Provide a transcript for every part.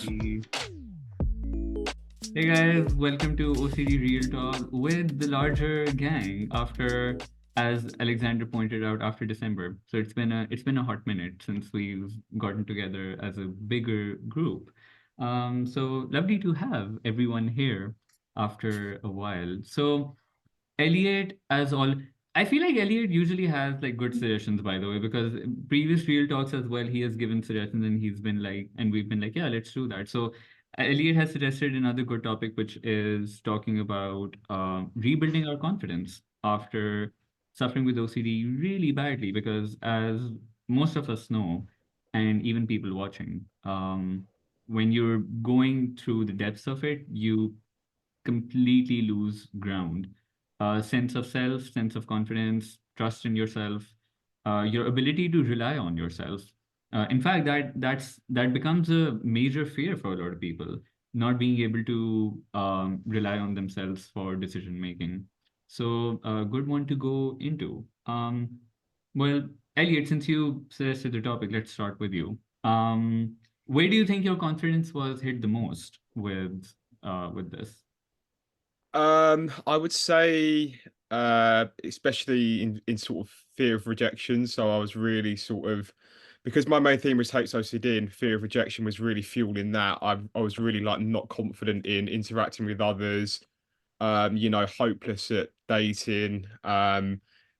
Hey guys, welcome to OCD Real Talk with the larger gang after, as Alexander pointed out, after December. So it's been a hot minute since we've gotten together as a bigger group. So lovely to have everyone here after a while. So Elliot, as all, I feel like Elliot usually has like good suggestions, by the way, because previous real talks as well, he has given suggestions and he's been like, and we've been like, yeah, let's do that. So Elliot has suggested another good topic, which is talking about rebuilding our confidence after suffering with OCD really badly, because as most of us know, and even people watching, when you're going through the depths of it, you completely lose ground. Sense of self, sense of confidence, trust in yourself, your ability to rely on yourself. In fact, that becomes a major fear for a lot of people, not being able to rely on themselves for decision making. So, a good one to go into. Well, Elliot, since you suggested the topic, let's start with you. Where do you think your confidence was hit the most with this? I would say, especially in sort of fear of rejection. So I was really sort of because my main theme was HOCD and fear of rejection was really fueling that. I was really like not confident in interacting with others. Hopeless at dating.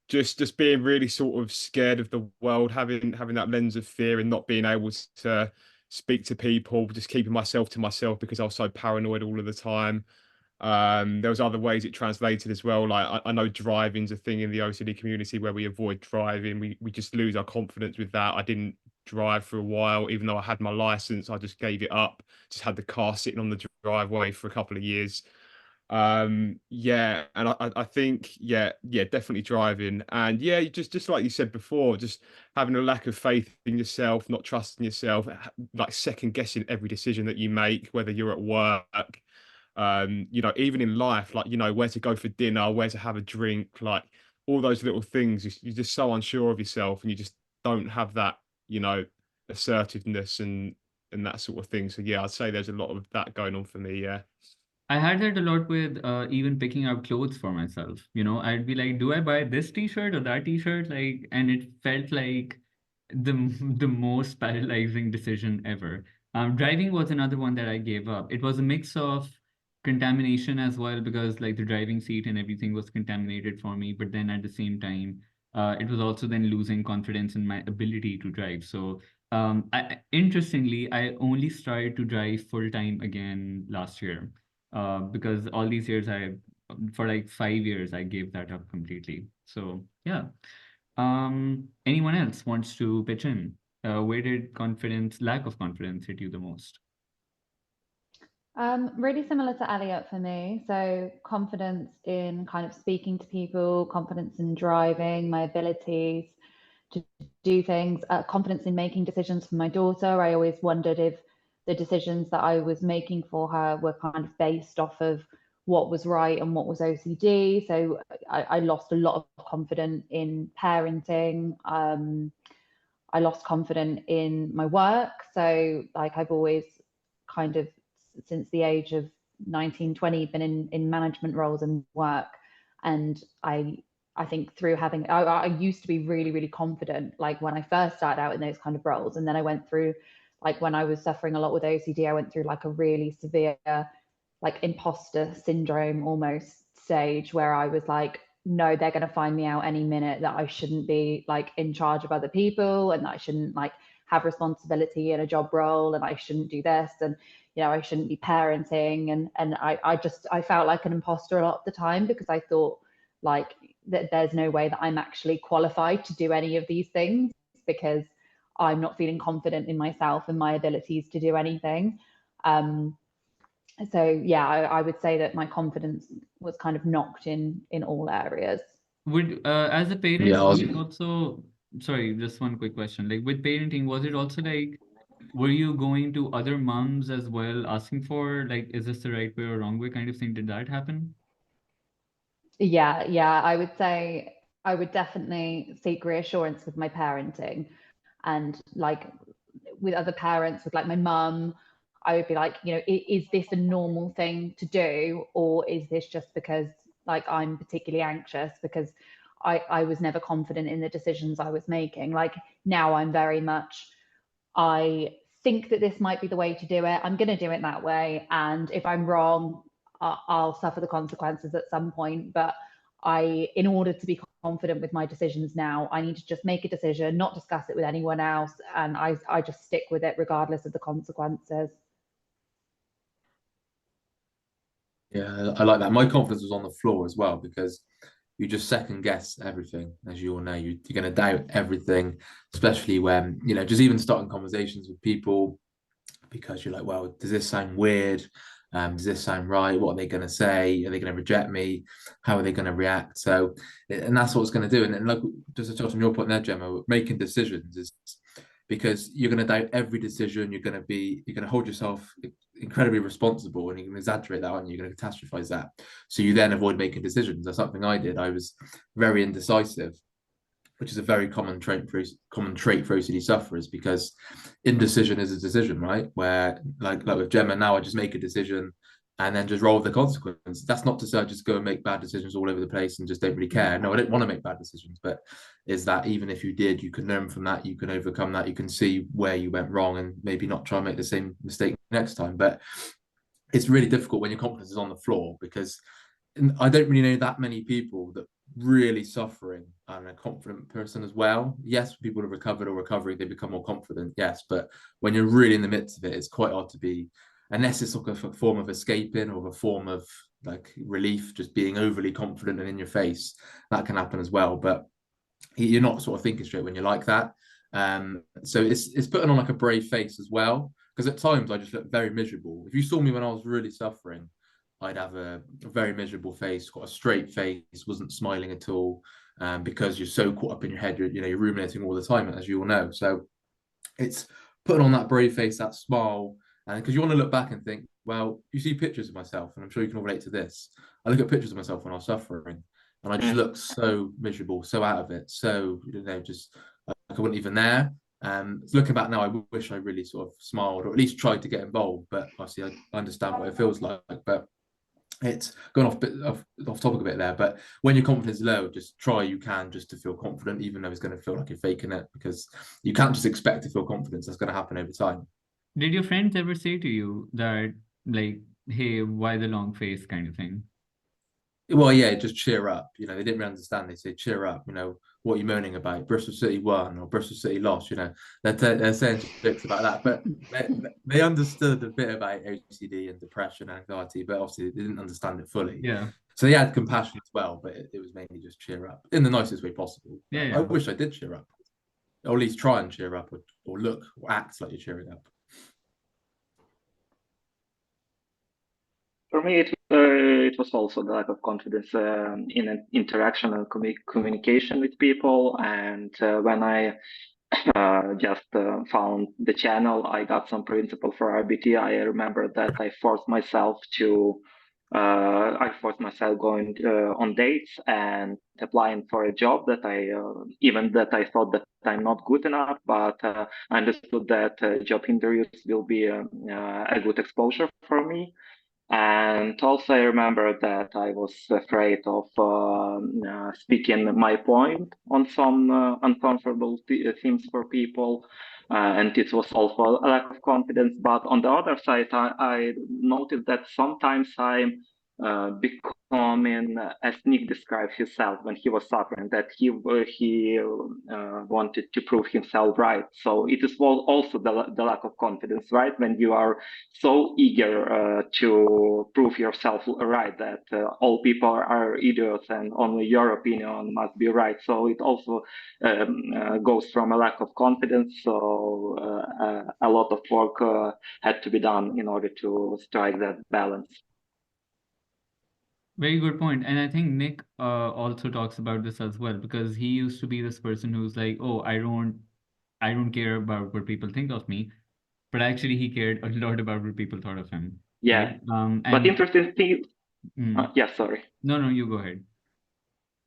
Just being really sort of scared of the world, having that lens of fear and not being able to speak to people, just keeping myself to myself because I was so paranoid all of the time. There was other ways it translated as well. Like I know driving's a thing in the OCD community where we avoid driving. We just lose our confidence with that. I didn't drive for a while, even though I had my license. I just gave it up. Just had the car sitting on the driveway for a couple of years. Yeah, and I think yeah, definitely driving, and yeah, just like you said before, just having a lack of faith in yourself, not trusting yourself, like second guessing every decision that you make, whether you're at work, even in life, like where to go for dinner, where to have a drink, like all those little things. You're just so unsure of yourself, and you just don't have that, you know, assertiveness and that sort of thing. So yeah, I'd say there's a lot of that going on for me. Yeah. I had that a lot with even picking out clothes for myself. I'd be like, do I buy this t-shirt or that t-shirt? Like, and it felt like the the most paralyzing decision ever. Driving was another one that I gave up. It was a mix of contamination as well, because like the driving seat and everything was contaminated for me. But then at the same time, it was also then losing confidence in my ability to drive. So interestingly, I only started to drive full time again last year, because all these years for like 5 years, I gave that up completely. So yeah. Anyone else wants to pitch in? Where did lack of confidence hit you the most? Really similar to Elliot for me. So confidence in kind of speaking to people, confidence in driving, my abilities to do things, confidence in making decisions for my daughter. I always wondered if the decisions that I was making for her were kind of based off of what was right and what was OCD. So I lost a lot of confidence in parenting. I lost confidence in my work. So like I've always kind of since the age of 19, 20 been in management roles and work. And I think through having I used to be really, really confident, like when I first started out in those kind of roles. And then I went through, like when I was suffering a lot with OCD, I went through like a really severe like imposter syndrome almost stage where I was like, no, they're going to find me out any minute, that I shouldn't be like in charge of other people and that I shouldn't like have responsibility in a job role and I shouldn't do this and I shouldn't be parenting and I felt like an imposter a lot of the time because I thought like that there's no way that I'm actually qualified to do any of these things because I'm not feeling confident in myself and my abilities to do anything. So yeah, I would say that my confidence was kind of knocked in all areas. As a Yeah, parent, I was was it also, sorry, just one quick question. Like with parenting, was it also like, were you going to other moms as well, asking for like, is this the right way or wrong way kind of thing? Did that happen? Yeah, I would say I would definitely seek reassurance with my parenting and like with other parents, with like my mum. I would be like, you know, is this a normal thing to do, or is this just because like I'm particularly anxious because I was never confident in the decisions I was making. Like now I'm very much, I think that this might be the way to do it. I'm going to do it that way. And if I'm wrong, I'll suffer the consequences at some point. But in order to be confident with my decisions now, I need to just make a decision, not discuss it with anyone else. And I just stick with it regardless of the consequences. Yeah, I like that. My confidence was on the floor as well because you just second guess everything, as you all know. You're going to doubt everything, especially when, you know, just even starting conversations with people because you're like, well, does this sound weird? Does this sound right? What are they going to say? Are they going to reject me? How are they going to react? So, and that's what it's going to do. And like, just to touch on your point there, Gemma, making decisions is because you're going to doubt every decision. You're going to hold yourself incredibly responsible, and you can exaggerate that, aren't you? You're going to catastrophize that. So you then avoid making decisions. That's something I did. I was very indecisive, which is a very common trait for OCD sufferers, because indecision is a decision, right? Where like with Gemma now, I just make a decision and then just roll with the consequence. That's not to say I just go and make bad decisions all over the place and just don't really care. No, I don't want to make bad decisions, but is that even if you did, you can learn from that, you can overcome that, you can see where you went wrong and maybe not try and make the same mistake next time. But it's really difficult when your confidence is on the floor, because I don't really know that many people that really suffering and a confident person as well. Yes, people have recovered or recovering, they become more confident. Yes, but when you're really in the midst of it, it's quite hard to be, unless it's like a form of escaping or a form of like relief, just being overly confident and in your face. That can happen as well. But you're not sort of thinking straight when you're like that. So it's putting on like a brave face as well. Because at times I just look very miserable. If you saw me when I was really suffering, I'd have a very miserable face, got a straight face, wasn't smiling at all, because you're so caught up in your head. You're ruminating all the time, as you all know. So it's putting on that brave face, that smile, and because you want to look back and think, well, you see pictures of myself, and I'm sure you can all relate to this. I look at pictures of myself when I was suffering, and I just look so miserable, so out of it, so just like I wasn't even there. Looking back now, I wish I really sort of smiled or at least tried to get involved. But obviously, I understand what it feels like. But it's going off topic a bit there, but when your confidence is low, just try you can just to feel confident, even though it's going to feel like you're faking it, because you can't just expect to feel confidence. That's going to happen over time. Did your friends ever say to you that, like, hey, why the long face kind of thing? Well, yeah, just cheer up. They didn't really understand. They say, cheer up. What are you moaning about? Bristol City won or Bristol City lost. They're saying jokes about that, but they understood a bit about OCD and depression and anxiety, but obviously they didn't understand it fully. Yeah. So they had compassion as well, but it was mainly just cheer up in the nicest way possible. Yeah. I wish I did cheer up, or at least try and cheer up, or look or act like you're cheering up. For me, it was also the lack of confidence in an interaction and communication with people. And when I just found the channel, I got some principle for RBT. I remember that I forced myself going on dates and applying for a job that I thought that I'm not good enough, but I understood that job interviews will be a good exposure for me. And also, I remember that I was afraid of speaking my point on some uncomfortable themes for people. And it was also a lack of confidence. But on the other side, I noticed that sometimes I'm becoming, as Nick described himself when he was suffering, that he wanted to prove himself right. So it is also the lack of confidence, right? When you are so eager to prove yourself right that all people are idiots and only your opinion must be right. So it also goes from a lack of confidence. So a lot of work had to be done in order to strike that balance. Very good point. And I think Nick also talks about this as well, because he used to be this person who's like, oh, I don't care about what people think of me, but actually he cared a lot about what people thought of him. Yeah. Right? But interesting thing. Mm. Yeah, sorry. No, you go ahead.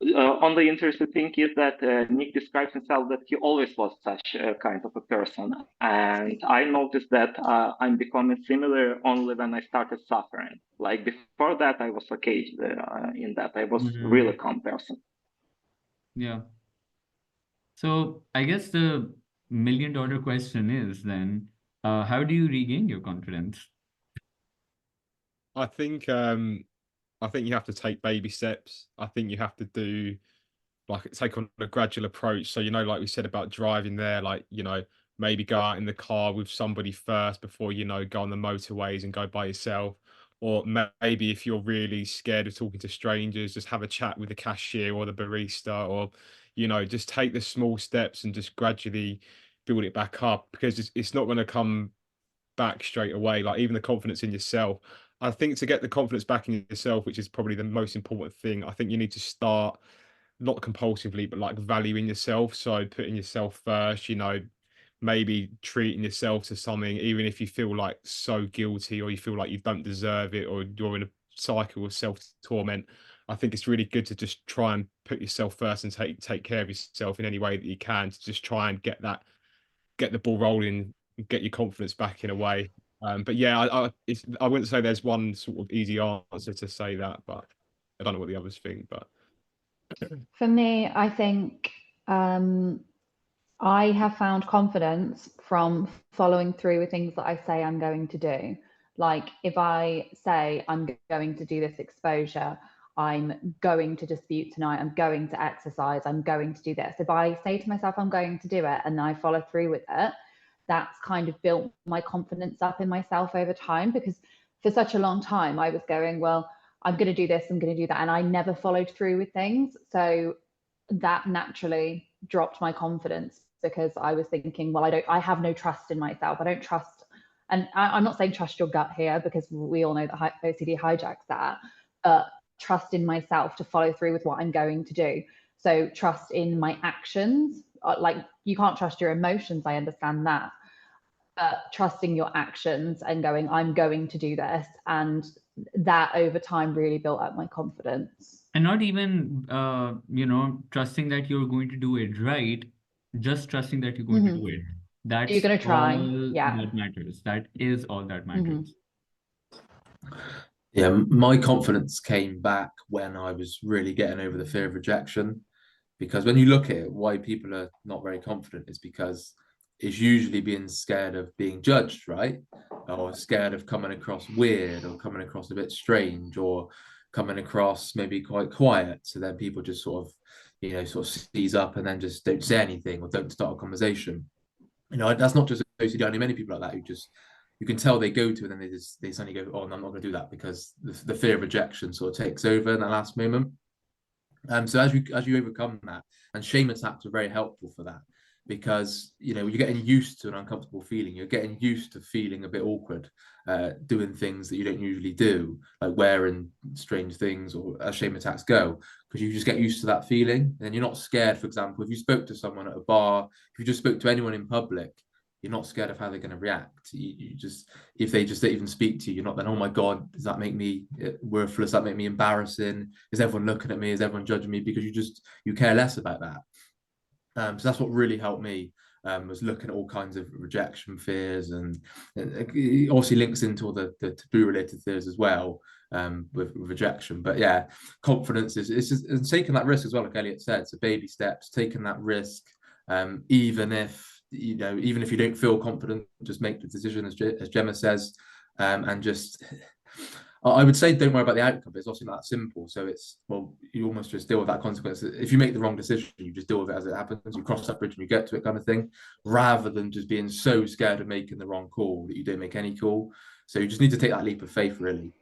only interesting thing is that Nick describes himself that he always was such a kind of a person. And I noticed that I'm becoming similar only when I started suffering. Like before that, I was okay in that. I was really calm person. Yeah. So I guess the million-dollar question is then, how do you regain your confidence? I think you have to take baby steps. I think you have to do like take on a gradual approach. So, like we said about driving there, like, maybe go out in the car with somebody first before, go on the motorways and go by yourself. Or maybe if you're really scared of talking to strangers, just have a chat with the cashier or the barista, or, just take the small steps and just gradually build it back up, because it's not going to come back straight away. Like even the confidence in yourself. I think to get the confidence back in yourself, which is probably the most important thing, I think you need to start not compulsively, but like valuing yourself. So putting yourself first, maybe treating yourself to something, even if you feel like so guilty or you feel like you don't deserve it or you're in a cycle of self torment. I think it's really good to just try and put yourself first and take care of yourself in any way that you can, to just try and get the ball rolling, get your confidence back in a way. But yeah, I wouldn't say there's one sort of easy answer to say that, but I don't know what the others think. But For me, I think I have found confidence from following through with things that I say I'm going to do. Like if I say I'm going to do this exposure, I'm going to dispute tonight, I'm going to exercise, I'm going to do this. If I say to myself I'm going to do it and I follow through with it, that's kind of built my confidence up in myself over time, because for such a long time I was going, well, I'm going to do this, I'm going to do that, and I never followed through with things. So that naturally dropped my confidence, because I was thinking, well, I have no trust in myself. I don't trust, and I'm not saying trust your gut here, because we all know that OCD hijacks that, but trust in myself to follow through with what I'm going to do. So trust in my actions. Like you can't trust your emotions, I understand that, but trusting your actions and going, I'm going to do this, and that over time really built up my confidence. And not even, trusting that you're going to do it right, just trusting that you're going to do it. You're That's going to try. all Yeah. that matters. That is all that matters. Yeah, my confidence came back when I was really getting over the fear of rejection. Because when you look at it, why people are not very confident is because it's usually being scared of being judged, right? Or scared of coming across weird or coming across a bit strange or coming across maybe quite quiet. So then people just sort of seize up and then just don't say anything or don't start a conversation. That's not just OCD. I know many people like that who just, you can tell they go to and then they suddenly go, oh, no, I'm not going to do that, because the fear of rejection sort of takes over in that last moment. So as you overcome that, and shame attacks are very helpful for that, because you're getting used to an uncomfortable feeling. You're getting used to feeling a bit awkward, doing things that you don't usually do, like wearing strange things, or as shame attacks go, because you just get used to that feeling, and you're not scared. For example, if you spoke to someone at a bar, if you just spoke to anyone in public, you're not scared of how they're going to react. You just, if they just even speak to you, you're not then, oh my God, does that make me worthless? Does that make me embarrassing? Is everyone looking at me? Is everyone judging me? Because you care less about that. So that's what really helped me, was looking at all kinds of rejection fears, and it obviously links into all the taboo related fears as well, with rejection. But yeah, confidence is just, and taking that risk as well, like Elliot said. So baby steps, taking that risk, even if even if you don't feel confident, just make the decision, as Gemma says, and just, I would say don't worry about the outcome, but it's also not that simple. So it's, well, you almost just deal with that consequence. If you make the wrong decision, you just deal with it as it happens. You cross that bridge and you get to it, kind of thing, rather than just being so scared of making the wrong call that you don't make any call. So you just need to take that leap of faith, really.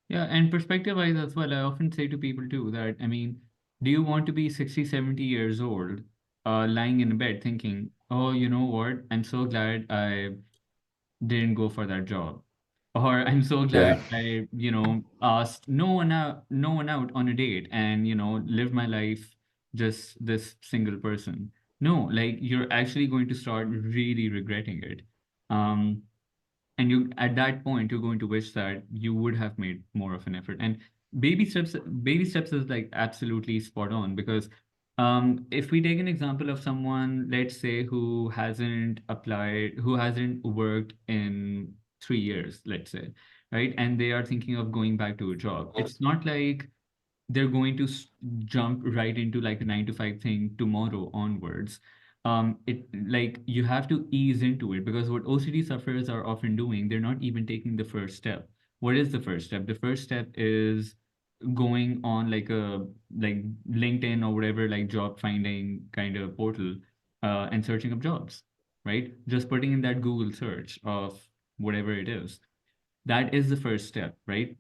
Yeah, and perspective-wise as well, I often say to people too that, I mean, do you want to be 60, 70 years old, lying in bed thinking, oh, you know what? I'm so glad I didn't go for that job. Or I'm so glad Yeah. I, asked no one out on a date and, lived my life just this single person. No, like you're actually going to start really regretting it. Um, and you at that point you're going to wish that you would have made more of an effort. And baby steps is like absolutely spot on, because if we take an example of someone, let's say, who hasn't worked in 3 years, let's say, right, and they are thinking of going back to a job, it's not like they're going to jump right into like a 9 to 5 thing tomorrow onwards. It like you have to ease into it, because what OCD sufferers are often doing, they're not even taking the first step. What is the first step? The first step is going on like LinkedIn or whatever, like job finding kind of portal, and searching up jobs, right? Just putting in that Google search of whatever it is. That is the first step, right?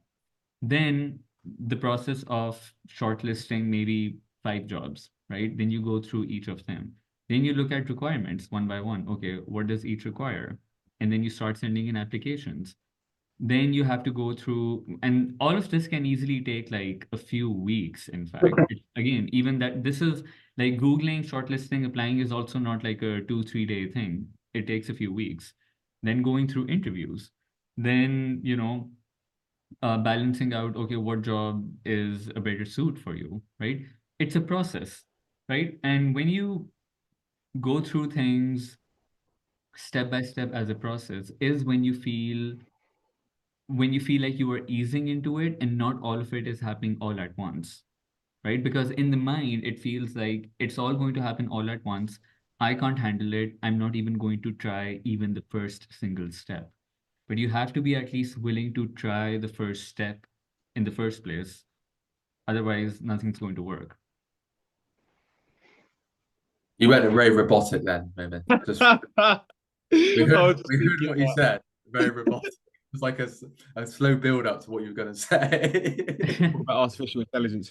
Then the process of shortlisting maybe 5 jobs, right? Then you go through each of them. Then you look at requirements one by one. Okay, what does each require? And then you start sending in applications. Then you have to go through, and all of this can easily take like a few weeks, in fact. Again, even that, this is like Googling, shortlisting, applying is also not like a 2, 3 day thing. It takes a few weeks. Then going through interviews. Then, balancing out, okay, what job is a better suit for you, right? It's a process, right? And when you go through things step by step as a process, is when you feel like you are easing into it and not all of it is happening all at once, right? Because in the mind, it feels like it's all going to happen all at once. I can't handle it. I'm not even going to try even the first single step. But you have to be at least willing to try the first step in the first place. Otherwise, nothing's going to work. You went very robotic then, Moment. Just we I heard, was just we heard thinking what you that. said. Very robotic. It's like a slow build up to what you were going to say. About artificial intelligence.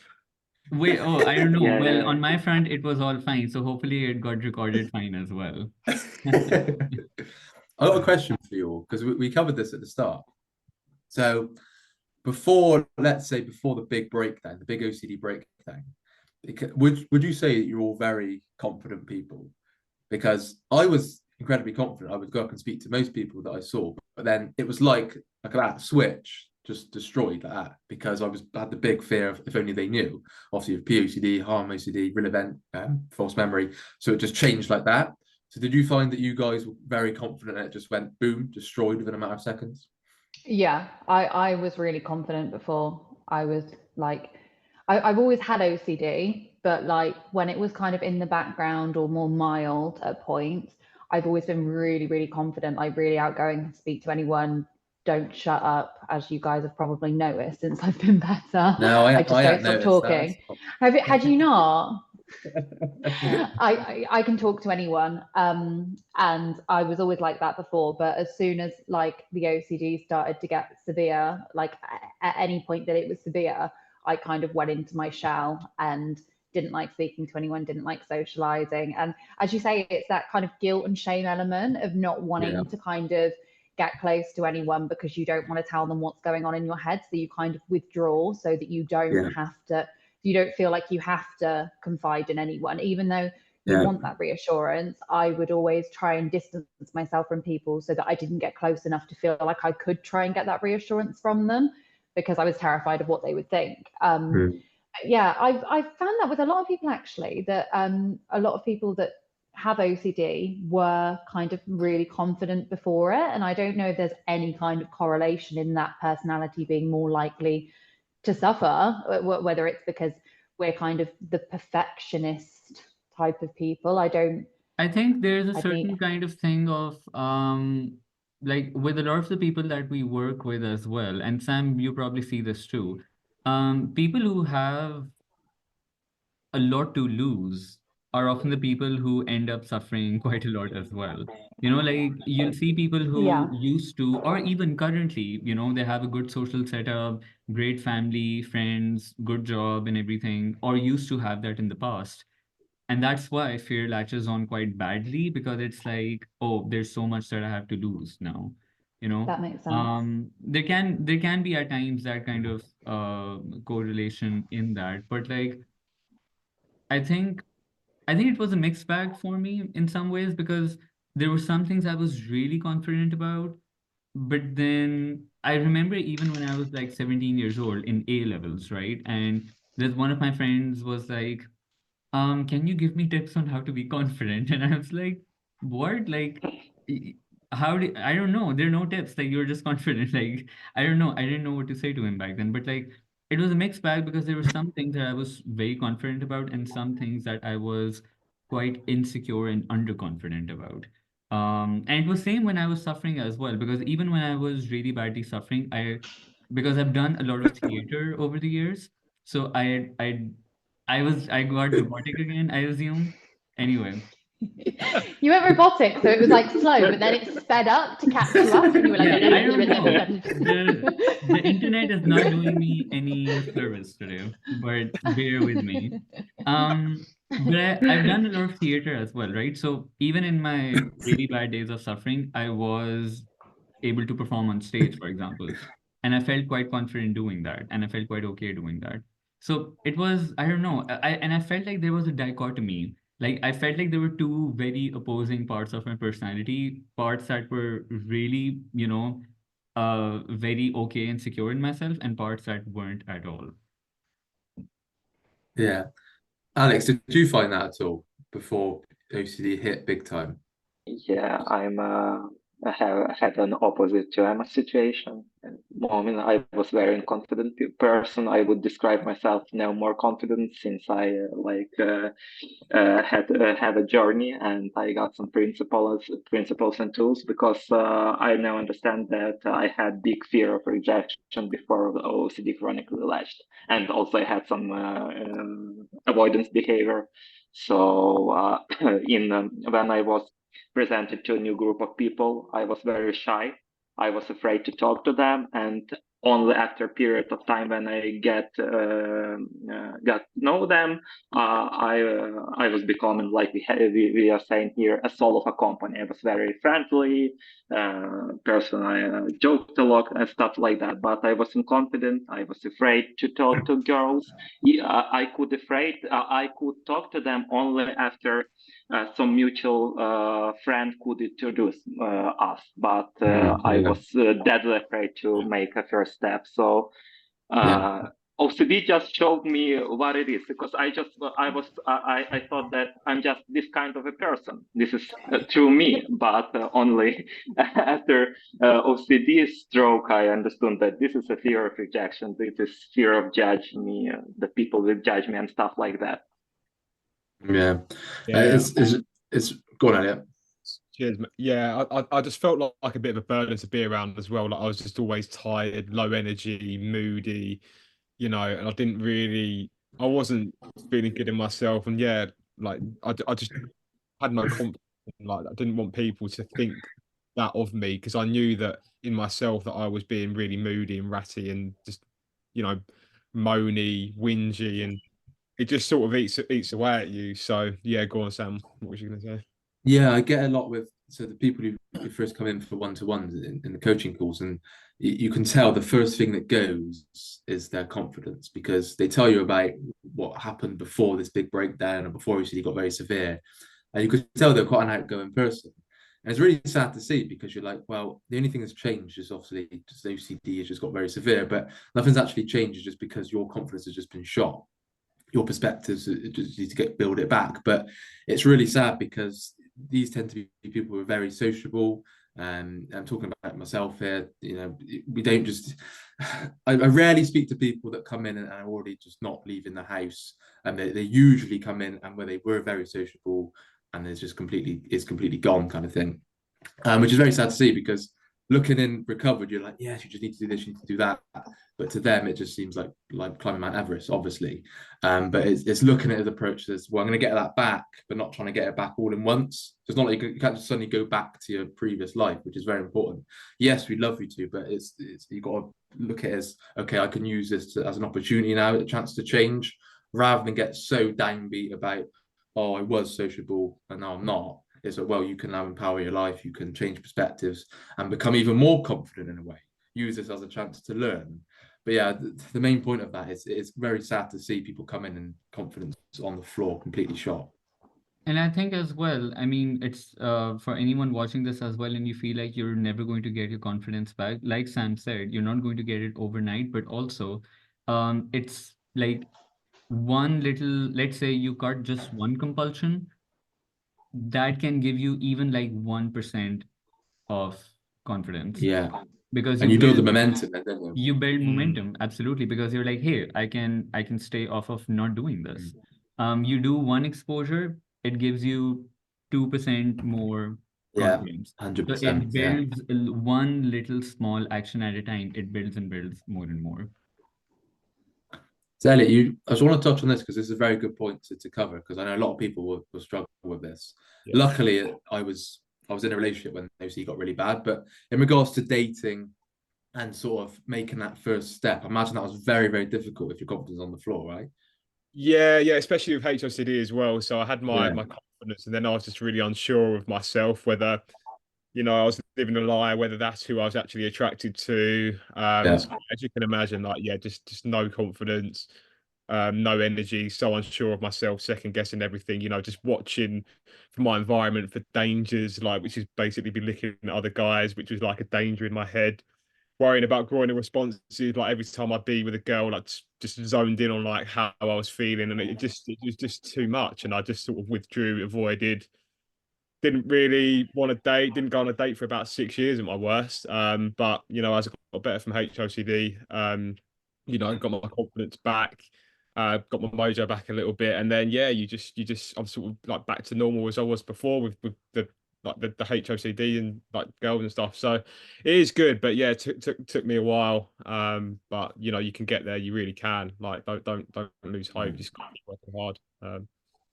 Wait, oh, I don't know. Yeah, Well, yeah. on my front, it was all fine. So hopefully it got recorded fine as well. I got a question for you all, because we covered this at the start. So let's say before the big breakdown, the big OCD breakdown, would you say that you're all very confident people? Because I was incredibly confident. I would go up and speak to most people that I saw, but then it was like that switch just destroyed like that, because I had the big fear of if only they knew. Obviously, with POCD, harm OCD, real event, false memory, so it just changed like that. So did you find that you guys were very confident and it just went boom, destroyed within a matter of seconds? Yeah, I was really confident before. I was like, I've always had OCD, but like when it was kind of in the background or more mild at points, I've always been really, really confident, like really outgoing, speak to anyone, don't shut up, as you guys have probably noticed since I've been better. No, I just I don't had stop noticed that. talking. Had you not? I can talk to anyone, and I was always like that before, but as soon as like the OCD started to get severe, like at any point that it was severe, I kind of went into my shell and didn't like speaking to anyone, didn't like socializing. And as you say, it's that kind of guilt and shame element of not Yeah, wanting to kind of get close to anyone because you don't want to tell them what's going on in your head, so you kind of withdraw so that you don't yeah, have to, you don't feel like you have to confide in anyone, even though you yeah, want that reassurance. I would always try and distance myself from people so that I didn't get close enough to feel like I could try and get that reassurance from them, because I was terrified of what they would think. mm, Yeah, I've found that with a lot of people actually, that a lot of people that have OCD were kind of really confident before it. And I don't know if there's any kind of correlation in that personality being more likely to suffer, whether it's because we're kind of the perfectionist type of people. I think there's a I'd need, certain kind of thing of like with a lot of the people that we work with as well, and Sam, you probably see this too. People who have a lot to lose are often the people who end up suffering quite a lot as well. Like you'll see people who yeah, used to, or even currently, they have a good social setup, great family, friends, good job, and everything, or used to have that in the past. And that's why fear latches on quite badly, because it's like, oh, there's so much that I have to lose now. You know, that makes sense. there can be at times that kind of correlation in that, but like I think I think it was a mixed bag for me in some ways, because there were some things I was really confident about, but then I remember even when I was like 17 years old in A levels, right? And there's one of my friends was like, can you give me tips on how to be confident? And I was like, what? Like, y- how do I don't know. There are no tips. Like, you're just confident. Like, I don't know. I didn't know what to say to him back then. But like, it was a mixed bag because there were some things that I was very confident about and some things that I was quite insecure and underconfident about. And it was same when I was suffering as well, because even when I was really badly suffering, because I've done a lot of theater over the years, so I got robotic again, I assume. Anyway, You went robotic, so it was like slow, but then it sped up to catch you up, and you were like, yeah, I don't know. The internet is not doing me any service today, but bear with me. Um, but I've done a lot of theater as well, right? So even in my really bad days of suffering, I was able to perform on stage, for example. And I felt quite confident doing that. And I felt quite okay doing that. So it was, I don't know. I felt like there was a dichotomy. Like I felt like there were two very opposing parts of my personality, parts that were really, very okay and secure in myself, and parts that weren't at all. Yeah. Alex, did you find that at all before OCD hit big time? Yeah, I had an opposite to Emma's situation. At the moment, I was very confident person. I would describe myself now more confident since I had a journey and I got some principles and tools because I now understand that I had big fear of rejection before the OCD chronically lashed, and also I had some avoidance behavior. So in when I was presented to a new group of people, I was very shy. I was afraid to talk to them, and only after a period of time when I got to know them, I was becoming like we are saying here a soul of a company. I was very friendly person. I joked a lot and stuff like that. But I wasn't confident. I was afraid to talk to girls. Yeah, I could talk to them only after some mutual friend could introduce us. But I Yeah. was deadly afraid to make a first step. So Yeah. OCD just showed me what it is because I thought that I'm just this kind of a person. This is true me, but only after OCD stroke I understood that this is a fear of rejection. This is fear of judging me. The people will judge me and stuff like that. Yeah. Yeah. It's go on, Elliot. Cheers. Yeah, I just felt like a bit of a burden to be around as well. Like I was just always tired, low energy, moody, and I wasn't feeling good in myself. And yeah, like I just had no confidence. Like I didn't want people to think that of me because I knew that in myself that I was being really moody and ratty and just, you know, moany, whingy, and it just sort of eats away at you. So yeah, go on, Sam. What was you going to say? Yeah, I get a lot with the people who first come in for one-to-ones in the coaching calls, and you can tell the first thing that goes is their confidence because they tell you about what happened before this big breakdown and before he got very severe, and you could tell they're quite an outgoing person. And it's really sad to see because you're like, well, the only thing that's changed is obviously just OCD has just got very severe, but nothing's actually changed just because your confidence has just been shot. Your perspectives just need to build it back. But it's really sad because these tend to be people who are very sociable. I'm talking about myself here. We don't just. I rarely speak to people that come in and are already just not leaving the house, and they usually come in and where they were very sociable, and it's completely gone kind of thing, which is very sad to see because looking in recovered, you're like, yes, you just need to do this, you need to do that. But to them, it just seems like climbing Mount Everest, obviously. But it's looking at his approach as, well, I'm going to get that back, but not trying to get it back all in once. So it's not like you can't just suddenly go back to your previous life, which is very important. Yes, we'd love you to, but it's you've got to look at it as, okay, I can use this as an opportunity now, a chance to change, rather than get so downbeat about, oh, I was sociable and now I'm not. It's like, well, you can now empower your life, you can change perspectives and become even more confident in a way. Use this as a chance to learn. But yeah, the main point of that is it's very sad to see people come in and confidence on the floor completely shot. And I think as well, I mean, it's for anyone watching this as well, and you feel like you're never going to get your confidence back. Like Sam said, you're not going to get it overnight, but also, it's like one little, let's say you cut just one compulsion, that can give you even like 1% of confidence, Yeah. because And you build the momentum then, don't you? you build Mm. momentum, absolutely, because you're like, hey, I can stay off of not doing this. You do one exposure, it gives you 2% more Yeah, confidence. So 100%. it Yeah. builds one little small action at a time. It builds and builds more and more. So Elliot, I just want to touch on this because this is a very good point to cover, because I know a lot of people will struggle with this. Yeah. Luckily, I was in a relationship when OCD got really bad, but in regards to dating and sort of making that first step, I imagine that was very, very difficult if your confidence is on the floor, right? Yeah, especially with HOCD as well. So I had my Yeah. my confidence, and then I was just really unsure of myself, whether I was living a lie, whether that's who I was actually attracted to. Yeah. So as you can imagine, like just no confidence, no energy, so unsure of myself, second guessing everything. Just watching for my environment for dangers, like which is basically be looking at other guys, which was like a danger in my head, worrying about growing responses, like every time I'd be with a girl, like just zoned in on like how I was feeling, and it was just too much, and I just sort of withdrew, avoided, didn't really want to date, didn't go on a date for about 6 years at my worst. But as I got better from HOCD, got my confidence back, got my mojo back a little bit, and then I'm sort of like back to normal as I was before with the the HOCD and like girls and stuff. So it is good, but yeah, it took me a while. But you can get there, you really can. Like don't lose hope, just keep working hard.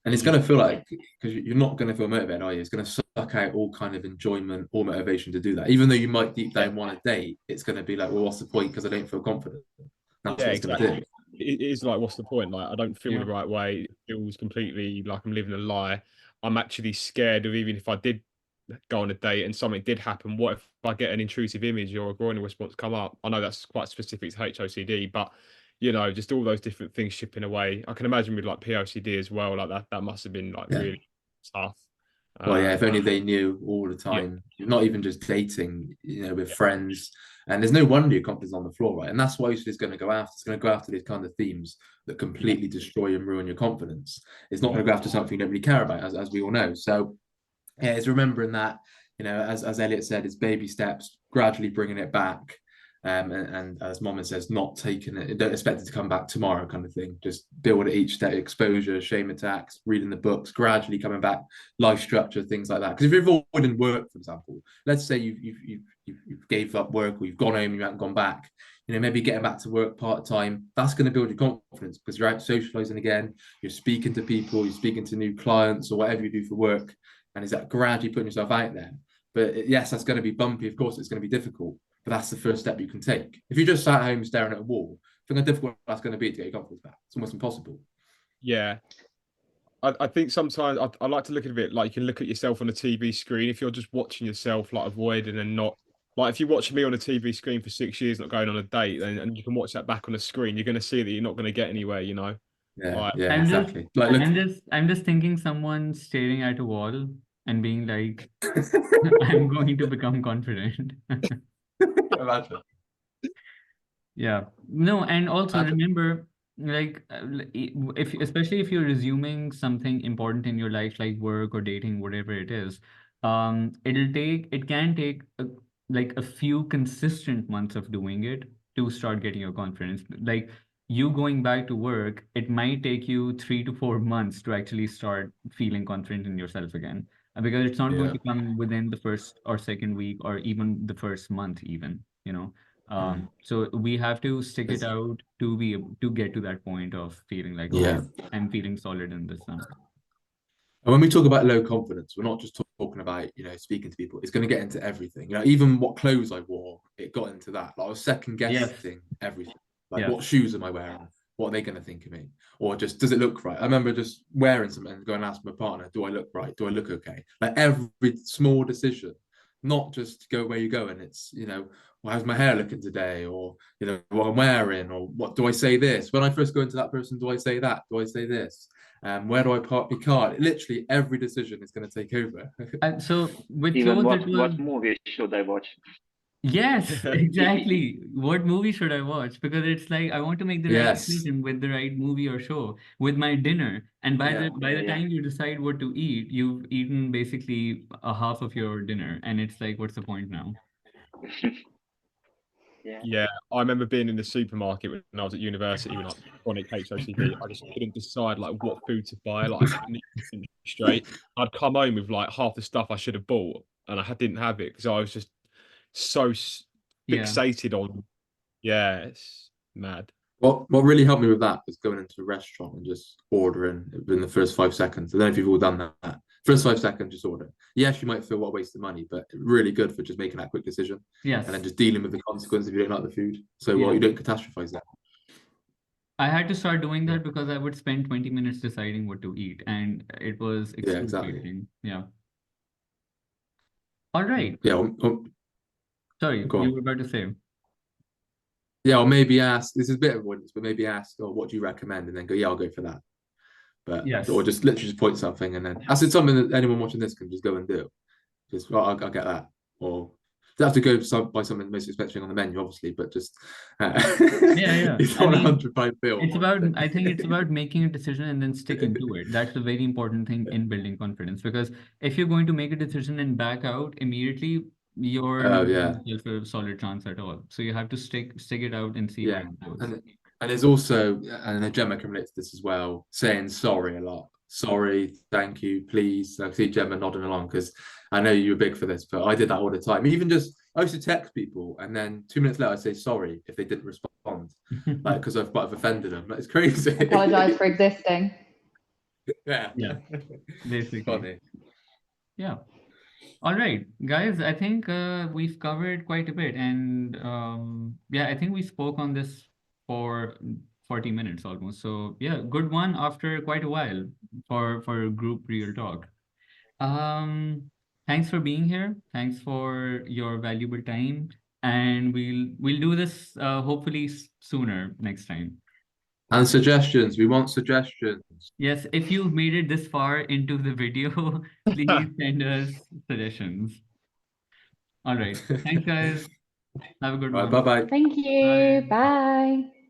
And it's going to feel like, because you're not going to feel motivated, are you? It's going to suck out all kind of enjoyment or motivation to do that. Even though you might deep down want to date, it's going to be like, well, what's the point? Because I don't feel confident. That's Yeah, what it's going to exactly. do. It is like, what's the point? Like, I don't feel Yeah. the right way. It feels completely like I'm living a lie. I'm actually scared of, even if I did go on a date and something did happen, what if I get an intrusive image or a groin response come up? I know that's quite specific to HOCD, but just all those different things chipping away. I can imagine with like POCD as well. Like that must have been like Yeah. really tough. Well, yeah, if only they knew all the Yeah. time. Not even just dating, with friends. And there's no wonder your confidence is on the floor, right? And that's what it's going to go after. It's going to go after these kind of themes that completely destroy and ruin your confidence. It's not going to go after something you don't really care about, as we all know. So, yeah, it's remembering that, as Elliot said, it's baby steps, gradually bringing it back. And as Momin says, not taking it, don't expect it to come back tomorrow, kind of thing. Just build it each day, exposure, shame attacks, reading the books, gradually coming back, life structure, things like that. Because if you're avoiding work, for example, let's say you've gave up work, or you've gone home, you haven't gone back, maybe getting back to work part-time, that's going to build your confidence, because you're out socializing again, you're speaking to people, you're speaking to new clients, or whatever you do for work, and is that gradually putting yourself out there. But yes, that's going to be bumpy, of course, it's going to be difficult. But that's the first step you can take. If you just sat at home staring at a wall, think how difficult that's going to be to get your confidence back. It's almost impossible. Yeah. I think sometimes I like to look at it like you can look at yourself on a TV screen. If you're just watching yourself, like avoiding and not, like if you watch me on a TV screen for 6 years, not going on a date, and you can watch that back on a screen, you're going to see that you're not going to get anywhere, Yeah, Like, yeah, I'm just, exactly. Like, look, I'm just thinking someone staring at a wall and being like, I'm going to become confident. imagine. Yeah. No, and also Imagine. remember, like, if especially if you're resuming something important in your life, like work or dating, whatever it is, it can take like a few consistent months of doing it to start getting your confidence. Like you going back to work, it might take you 3 to 4 months to actually start feeling confident in yourself again, because it's not going Yeah. to come within the first or second week or even the first month, even. So we have to stick it out to be able to get to that point of feeling like, okay, Yeah. I'm feeling solid in this now. And when we talk about low confidence, we're not just talking about, speaking to people. It's going to get into everything. Even what clothes I wore, it got into that. Like I was second Yes. guessing everything. Like, Yeah. what shoes am I wearing? What are they going to think of me? Or just, does it look right? I remember just wearing something and going and ask my partner, do I look right? Do I look okay? Like every small decision, not just go where you go. And it's, well, how's my hair looking today? Or, what I'm wearing? Or what do I say this? When I first go into that person, do I say that? Do I say this? Where do I park my car? Literally every decision is going to take over. So with Even clothes, it was what movie should I watch? yes, exactly. What movie should I watch? Because it's like I want to make the right Yes. decision with the right movie or show with my dinner. And by Yeah. the Yeah. time you decide what to eat, you've eaten basically a half of your dinner, and it's like, what's the point now? Yeah. Yeah, I remember being in the supermarket when I was at university when like chronic HOCD. I just couldn't decide like what food to buy. Like I couldn't think straight. I'd come home with like half the stuff I should have bought, and didn't have it because I was just so Yeah. fixated on. Yeah, it's mad. What really helped me with that was going into a restaurant and just ordering within the first 5 seconds. I don't know if you've all done that. First 5 seconds, just order. Yes, you might feel what a waste of money, but really good for just making that quick decision Yes. and then just dealing with the consequences if you don't like the food. So Yeah. you don't catastrophize that. I had to start doing that because I would spend 20 minutes deciding what to eat, and it was Yeah, exactly. excruciating. Yeah. All right. Yeah. Sorry, Go on. you were about to say. Yeah, or maybe ask. This is a bit of avoidance, but maybe ask, "Oh, what do you recommend?" And then go, "Yeah, I'll go for that." But Yes. or just literally just point something, and then that's something that anyone watching this can just go and do. Just, well, I'll get that, or you have to go buy something most expensive on the menu, obviously, but just Yeah. it's I not a mean, 100 pound bill. it's about, I think it's about making a decision and then sticking to it. That's a very important thing in building confidence, because if you're going to make a decision and back out immediately, you're Oh not yeah, giving yourself a solid chance at all. So you have to stick it out and see where yeah, it goes. and there's also, and I know Gemma can relate to this as well, saying sorry a lot. Sorry, thank you, please. I see Gemma nodding along because I know you're big for this, but I did that all the time. Even just I used to text people, and then 2 minutes later I say sorry if they didn't respond, like because I've offended them. Like, it's crazy. Apologize for existing. Yeah, Basically. funny. Yeah. All right, guys, I think we've covered quite a bit, and yeah, I think we spoke on this for 40 minutes almost. So yeah, good one after quite a while for group real talk. Thanks for being here. Thanks for your valuable time, and we'll do this hopefully sooner next time. And suggestions. We want suggestions. Yes, if you've made it this far into the video, please send us suggestions. All right. Thanks, guys. Have a good one. Bye bye. Thank you. Bye.